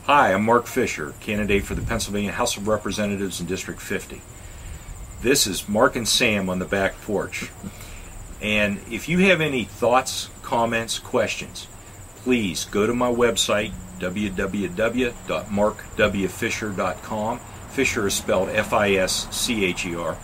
Hi, I'm Mark Fischer, candidate for the Pennsylvania House of Representatives in District 50. This is Mark and Sam on the back porch. And if you have any thoughts, comments, questions, please go to my website, www.markwfischer.com. Fischer is spelled F-I-S-C-H-E-R.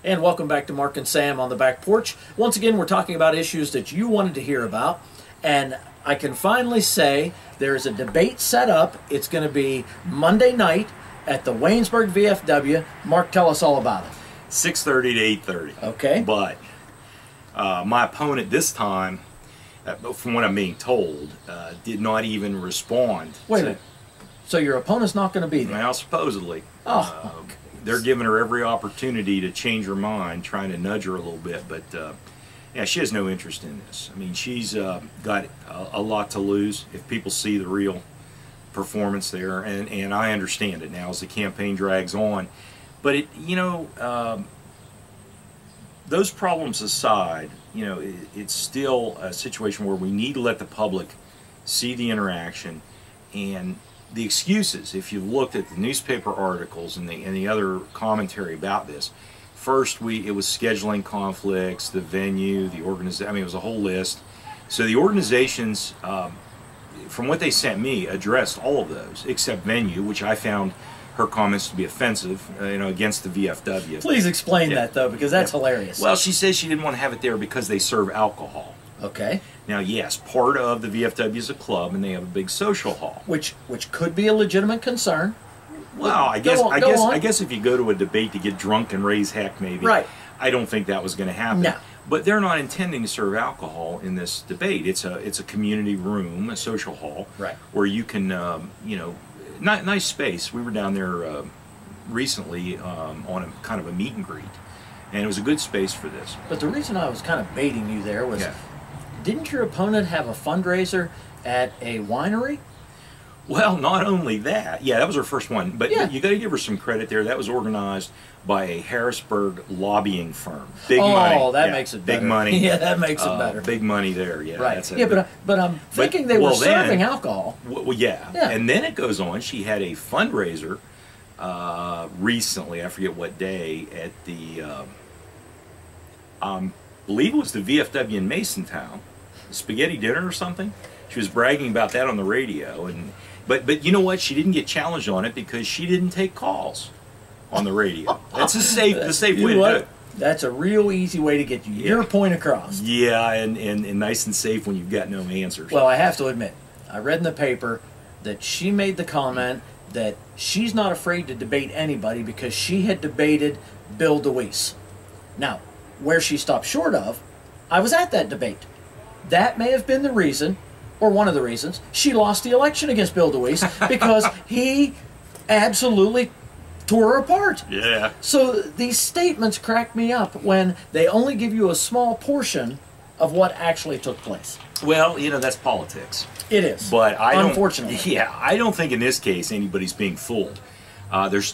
And welcome back to Mark and Sam on the back porch. Once again, we're talking about issues that you wanted to hear about. And I can finally say there's a debate set up. It's going to be Monday night at the Waynesburg VFW. Mark, tell us all about it. 6:30 to 8:30. Okay. But my opponent this time, from what I'm being told, did not even respond. Wait a minute. So your opponent's not going to be there? Now, supposedly. Oh. They're giving her every opportunity to change her mind, trying to nudge her a little bit, but yeah, she has no interest in this. I mean, she's got a lot to lose if people see the real performance there, and I understand it now as the campaign drags on. But it, those problems aside, it's still a situation where we need to let the public see the interaction and the excuses. If you've looked at the newspaper articles and the other commentary about this, first it was scheduling conflicts, the venue, the organization. I mean, it was a whole list. So the organizations, from what they sent me, addressed all of those except venue, which I found her comments to be offensive, against the VFW. Please explain that, though, because that's hilarious. Well, she says she didn't want to have it there because they serve alcohol. Okay. Now, yes, part of the VFW is a club, and they have a big social hall, Which could be a legitimate concern. Well, I guess if you go to a debate to get drunk and raise heck, maybe. Right. I don't think that was going to happen. No. But they're not intending to serve alcohol in this debate. It's a community room, a social hall, right, where you can, nice space. We were down there recently on a kind of a meet and greet, and it was a good space for this. But the reason I was kind of baiting you there was, yeah. Didn't your opponent have a fundraiser at a winery? Well, not only that, yeah, that was her first one, but yeah, you got to give her some credit there. That was organized by a Harrisburg lobbying firm. Big money. Oh, that makes it better. Big money. Yeah, that makes it better. Big money there, yeah. Right. That's it. Yeah, but I'm thinking they were serving alcohol. Well, yeah. And then it goes on. She had a fundraiser recently, I forget what day, at the, I believe it was the VFW in Masontown, spaghetti dinner or something. She was bragging about that on the radio, but you know what? She didn't get challenged on it because she didn't take calls on the radio. That's the safe way to do it. That's a real easy way to get your point across. Yeah, and nice and safe when you've got no answers. Well, I have to admit, I read in the paper that she made the comment that she's not afraid to debate anybody because she had debated Bill DeWeese. Now, where she stopped short of, I was at that debate. That may have been the reason, or one of the reasons, she lost the election against Bill DeWeese, because he absolutely tore her apart. Yeah. So these statements crack me up when they only give you a small portion of what actually took place. Well, that's politics. It is. But unfortunately. I don't think in this case anybody's being fooled. There's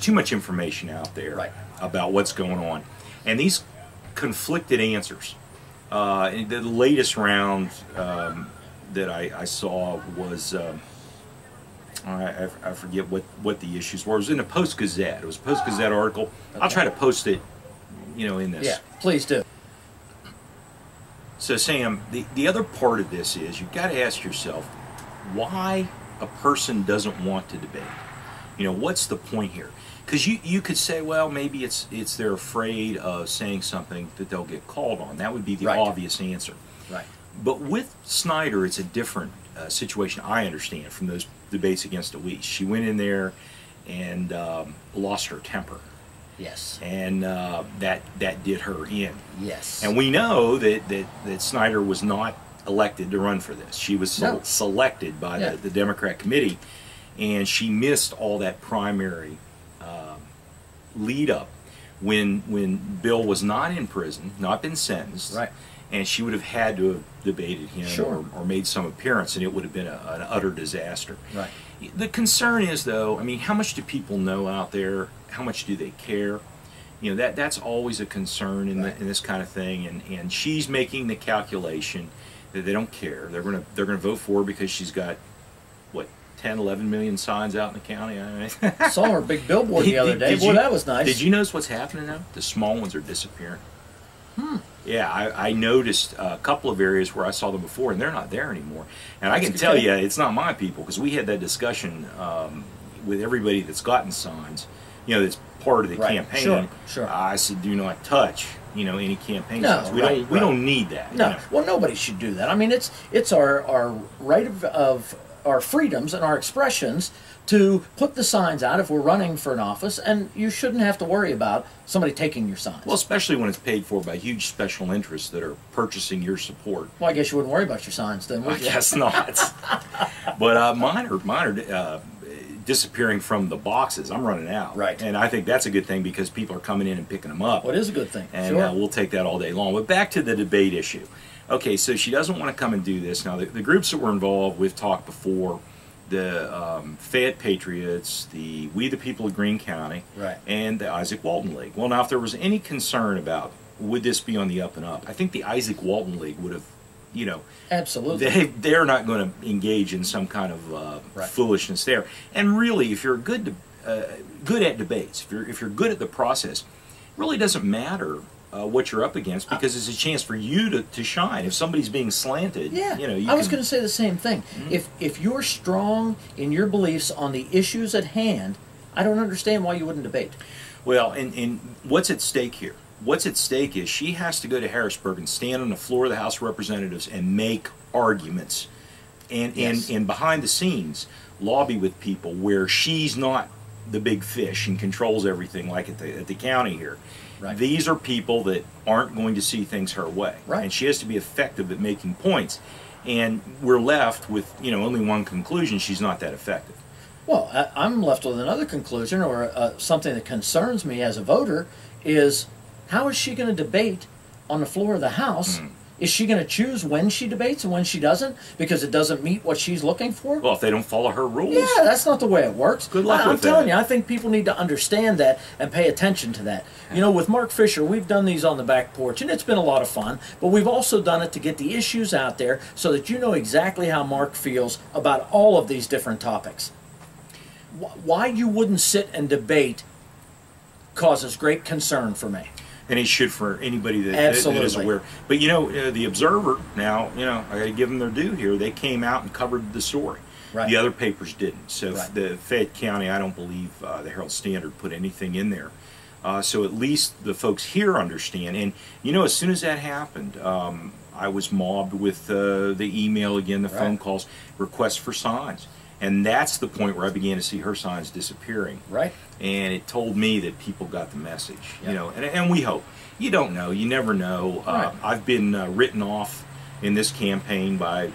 too much information out there about what's going on. And these conflicted answers. The latest round that I saw was, I forget what the issues were. It was in the Post-Gazette. It was a Post-Gazette article. Okay. I'll try to post it, in this. Yeah, please do. So, Sam, the other part of this is you've got to ask yourself why a person doesn't want to debate. What's the point here? Because you could say, well, maybe it's they're afraid of saying something that they'll get called on. That would be the obvious answer. Right. But with Snyder, it's a different situation, I understand, from those debates against DeWeese. She went in there and lost her temper. Yes. And that did her in. Yes. And we know that Snyder was not elected to run for this. She was selected by the Democrat committee, and she missed all that primary lead up when Bill was not in prison, not been sentenced. Right. And she would have had to have debated him or made some appearance, and it would have been an utter disaster. Right. The concern is, though, I mean, how much do people know out there? How much do they care? That's always a concern in this kind of thing. And she's making the calculation They don't care. They're gonna vote for her because she's got what 10, 11 million signs out in the county. I mean, Saw her big billboard the other day. Boy, that was nice. Did you notice what's happening now? The small ones are disappearing. Yeah, I noticed a couple of areas where I saw them before, and they're not there anymore. And I can tell you, it's not my people, because we had that discussion with everybody that's gotten signs. You know, that's part of the campaign. Sure, sure. I said, do not touch. You know, any campaign No, signs. We don't need that. No, you know? well, nobody should do that. I mean, it's our right of our freedoms and our expressions to put the signs out if we're running for an office, and you shouldn't have to worry about somebody taking your signs. Well, especially when it's paid for by huge special interests that are purchasing your support. Well, I guess you wouldn't worry about your signs then, would you? I guess not. But mine are disappearing from the boxes. I'm running out. Right. And I think that's a good thing because people are coming in and picking them up. Well, it is a good thing. And sure. We'll take that all day long. But back to the debate issue. Okay, so she doesn't want to come and do this. Now, the groups that were involved, we've talked before, the Fayette Patriots, the We the People of Greene County, right, and the Isaac Walton League. Well, now, if there was any concern about would this be on the up and up, I think the Isaac Walton League would have, you know, absolutely. They're not going to engage in some kind of foolishness there. And really, if you're good at debates, if you're good at the process, it really doesn't matter what you're up against, because it's a chance for you to shine. If somebody's being slanted, yeah, you know, I was going to say the same thing. If you're strong in your beliefs on the issues at hand, I don't understand why you wouldn't debate. Well, and what's at stake here? What's at stake is she has to go to Harrisburg and stand on the floor of the House of Representatives and make arguments, and behind the scenes lobby with people where she's not the big fish and controls everything like at the county here. Right. These are people that aren't going to see things her way, right, and she has to be effective at making points. And we're left with, you know, only one conclusion: she's not that effective. Well, I'm left with another conclusion, or something that concerns me as a voter, is how is she going to debate on the floor of the House? Is she going to choose when she debates and when she doesn't because it doesn't meet what she's looking for? Well, if they don't follow her rules. Yeah, that's not the way it works. Good luck with that. I'm telling you, I think people need to understand that and pay attention to that. You know, with Mark Fischer, we've done these on the back porch, and it's been a lot of fun, but we've also done it to get the issues out there so that you know exactly how Mark feels about all of these different topics. Why you wouldn't sit and debate causes great concern for me. And it should for anybody that is aware. But you know, the Observer now, you know, I got to give them their due here. They came out and covered the story. Right. The other papers didn't. So right. The Fayette County, I don't believe the Herald Standard put anything in there. So at least the folks here understand. And you know, as soon as that happened, I was mobbed with the email again, the phone calls, requests for signs. And that's the point where I began to see her signs disappearing. Right. And it told me that people got the message. Yep. You know, and we hope. You don't know. You never know. Right. I've been written off in this campaign by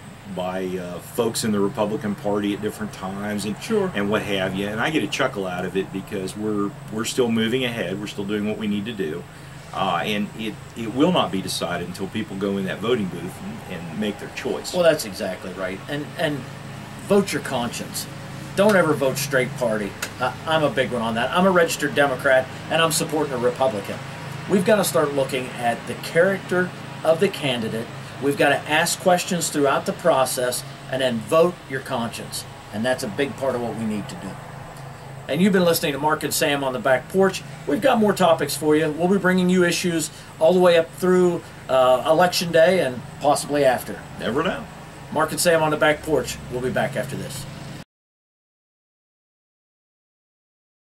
folks in the Republican Party at different times and and what have you. And I get a chuckle out of it because we're still moving ahead. We're still doing what we need to do. And it will not be decided until people go in that voting booth and make their choice. Well, that's exactly right. And vote your conscience. Don't ever vote straight party. I'm a big one on that. I'm a registered Democrat, and I'm supporting a Republican. We've got to start looking at the character of the candidate. We've got to ask questions throughout the process, and then vote your conscience. And that's a big part of what we need to do. And you've been listening to Mark and Sam on the Back Porch. We've got more topics for you. We'll be bringing you issues all the way up through Election Day and possibly after. Never know. Mark and Sam on the Back Porch. We'll be back after this.